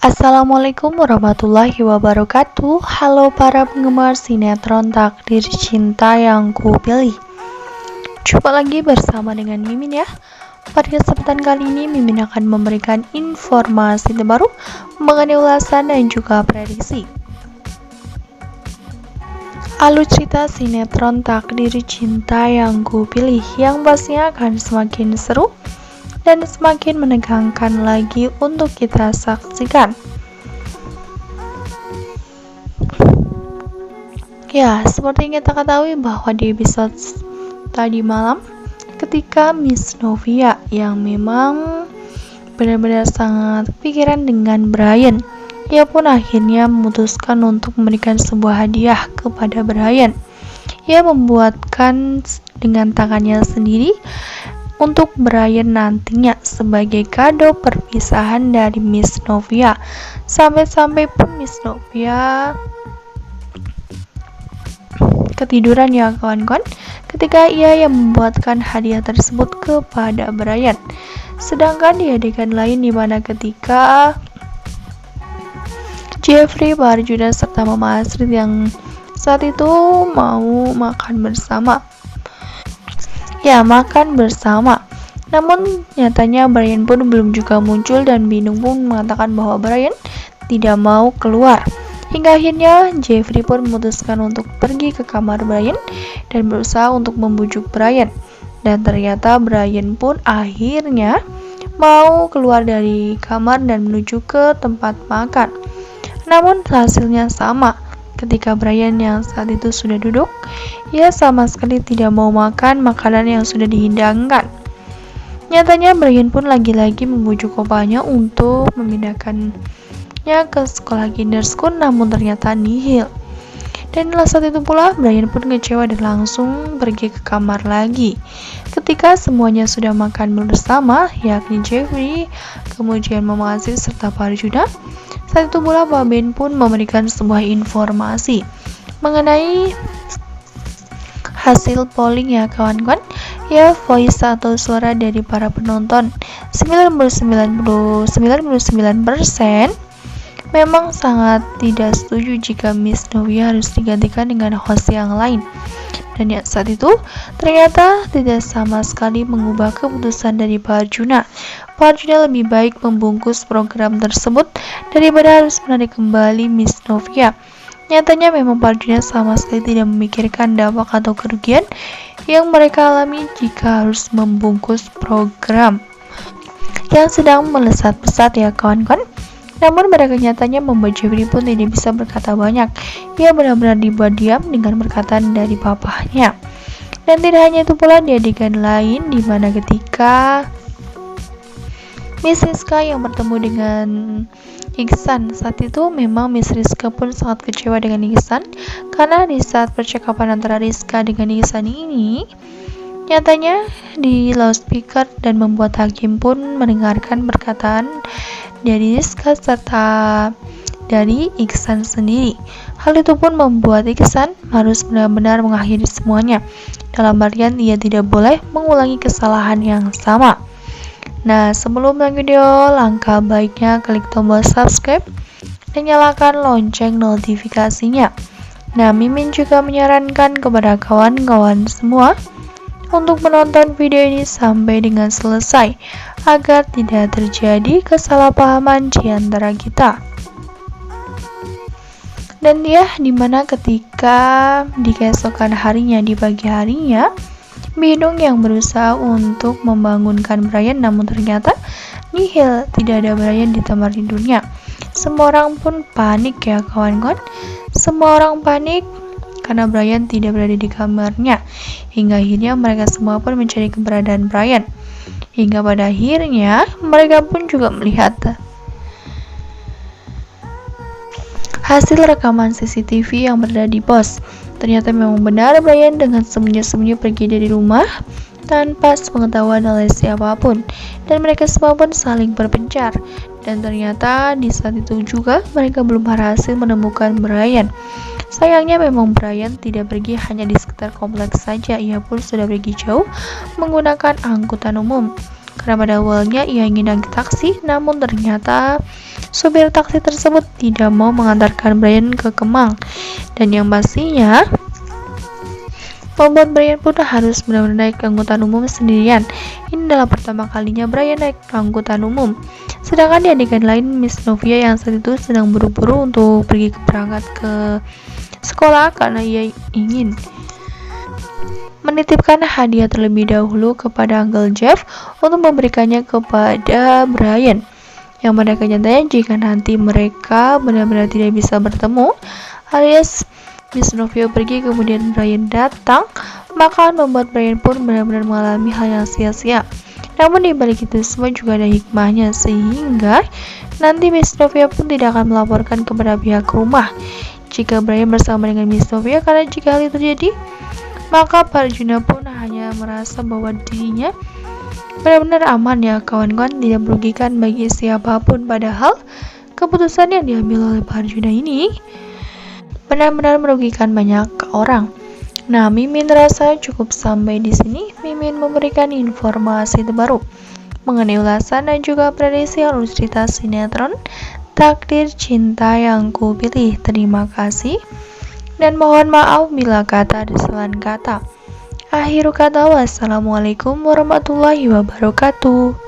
Assalamualaikum warahmatullahi wabarakatuh. Halo para penggemar sinetron Takdir Cinta yang kupilih. Jumpa lagi bersama dengan Mimin ya. Pada kesempatan kali ini Mimin akan memberikan informasi terbaru mengenai ulasan dan juga prediksi alur cerita sinetron Takdir Cinta yang kupilih, yang pastinya akan semakin seru dan semakin menegangkan lagi untuk kita saksikan. Ya, seperti yang kita ketahui bahwa di episode tadi malam, ketika Miss Novia yang memang benar-benar sangat pikiran dengan Brian, ia pun akhirnya memutuskan untuk memberikan sebuah hadiah kepada Brian. Ia membuatkan dengan tangannya sendiri untuk Brian nantinya sebagai kado perpisahan dari Miss Novia. Sampai-sampai pun Miss Novia ketiduran ya kawan-kawan ketika ia yang membuatkan hadiah tersebut kepada Brian. Sedangkan di adegan lain di mana ketika Jeffrey, Pak Arjuna serta Mama Astrid yang saat itu mau makan bersama. Ya, makan bersama. Namun nyatanya Brian pun belum juga muncul dan Binung pun mengatakan bahwa Brian tidak mau keluar. Hingga akhirnya Jeffrey pun memutuskan untuk pergi ke kamar Brian dan berusaha untuk membujuk Brian. Dan ternyata Brian pun akhirnya mau keluar dari kamar dan menuju ke tempat makan. Namun hasilnya sama. Ketika Brian yang saat itu sudah duduk, ia sama sekali tidak mau makan makanan yang sudah dihidangkan. Nyatanya Brian pun lagi-lagi membujuk opanya untuk memindahkannya ke sekolah kinder school, namun ternyata nihil. Dan saat itu pula Brian pun kecewa dan langsung pergi ke kamar lagi. Ketika semuanya sudah makan bersama, yakni Jeffrey, kemudian Mama Aziz serta Pak Arjuna, saat itu pula Pak Ben pun memberikan sebuah informasi mengenai hasil polling ya kawan-kawan. Ya, voice atau suara dari para penonton 99% memang sangat tidak setuju jika Miss Novia harus digantikan dengan host yang lain. Dan ya, saat itu ternyata tidak sama sekali mengubah keputusan dari Pak Arjuna. Pak Arjuna lebih baik membungkus program tersebut daripada harus menarik kembali Miss Novia. Nyatanya memang Pak Arjuna sama sekali tidak memikirkan dampak atau kerugian yang mereka alami jika harus membungkus program yang sedang melesat pesat ya kawan-kawan. Namun pada kenyataannya membuat Jeffrey pun tidak bisa berkata banyak. Ia benar-benar dibuat diam dengan perkataan dari papahnya. Dan tidak hanya itu pula di adegan lain di mana ketika Miss Rizka yang bertemu dengan Iksan, saat itu memang Miss Rizka pun sangat kecewa dengan Iksan karena di saat percakapan antara Rizka dengan Iksan ini nyatanya di loudspeaker dan membuat hakim pun mendengarkan perkataan dari Rizka serta dari Iksan sendiri. Hal itu pun membuat Iksan harus benar-benar mengakhiri semuanya. Dalam artian ia tidak boleh mengulangi kesalahan yang sama. Nah, sebelum lanjut video, langkah baiknya klik tombol subscribe dan nyalakan lonceng notifikasinya. Nah, Mimin juga menyarankan kepada kawan-kawan semua untuk menonton video ini sampai dengan selesai agar tidak terjadi kesalahpahaman di antara kita. Dan ya, dimana ketika di keesokan harinya, di pagi harinya, Binung yang berusaha untuk membangunkan Brian, namun ternyata nihil, tidak ada Brian di tempat tidurnya. Semua orang pun panik ya kawan-kawan. Semua orang panik karena Brian tidak berada di kamarnya. Hingga akhirnya mereka semua pun mencari keberadaan Brian. Hingga pada akhirnya mereka pun juga melihat hasil rekaman CCTV yang berada di pos. Ternyata memang benar Brian dengan sembunyi-sembunyi pergi dari rumah tanpa sepengetahuan oleh siapapun. Dan mereka semua pun saling berpencar. Dan ternyata di saat itu juga mereka belum berhasil menemukan Brian. Sayangnya memang Brian tidak pergi hanya di sekitar kompleks saja, ia pun sudah pergi jauh menggunakan angkutan umum. Karena pada awalnya ia ingin naik taksi, namun ternyata supir taksi tersebut tidak mau mengantarkan Brian ke Kemang, dan yang pastinya membuat Brian pun harus benar-benar naik angkutan umum sendirian. Ini adalah pertama kalinya Brian naik angkutan umum. Sedangkan di adegan lain, Miss Novia yang saat itu sedang buru-buru untuk pergi berangkat ke sekolah karena ia ingin menitipkan hadiah terlebih dahulu kepada Uncle Jeff untuk memberikannya kepada Brian. Yang pada kenyataannya jika nanti mereka benar-benar tidak bisa bertemu, alias Miss Novia pergi kemudian Brian datang, maka membuat Brian pun benar-benar mengalami hal yang sia-sia. Namun di balik itu semua juga ada hikmahnya, sehingga nanti Miss Novia pun tidak akan melaporkan kepada pihak rumah jika Brian bersama dengan Miss Novia, karena jika hal itu terjadi, maka Pak Arjuna pun hanya merasa bahwa dirinya benar-benar aman ya kawan-kawan, tidak merugikan bagi siapapun. Padahal keputusan yang diambil oleh Pak Arjuna ini benar-benar merugikan banyak orang. Nah, Mimin rasa cukup sampai di sini. Mimin memberikan informasi terbaru mengenai ulasan dan juga prediksi alur cerita sinetron Takdir Cinta Yang Kupilih. Terima kasih dan mohon maaf bila kata ada kesalahan kata. Akhir kata, wassalamualaikum warahmatullahi wabarakatuh.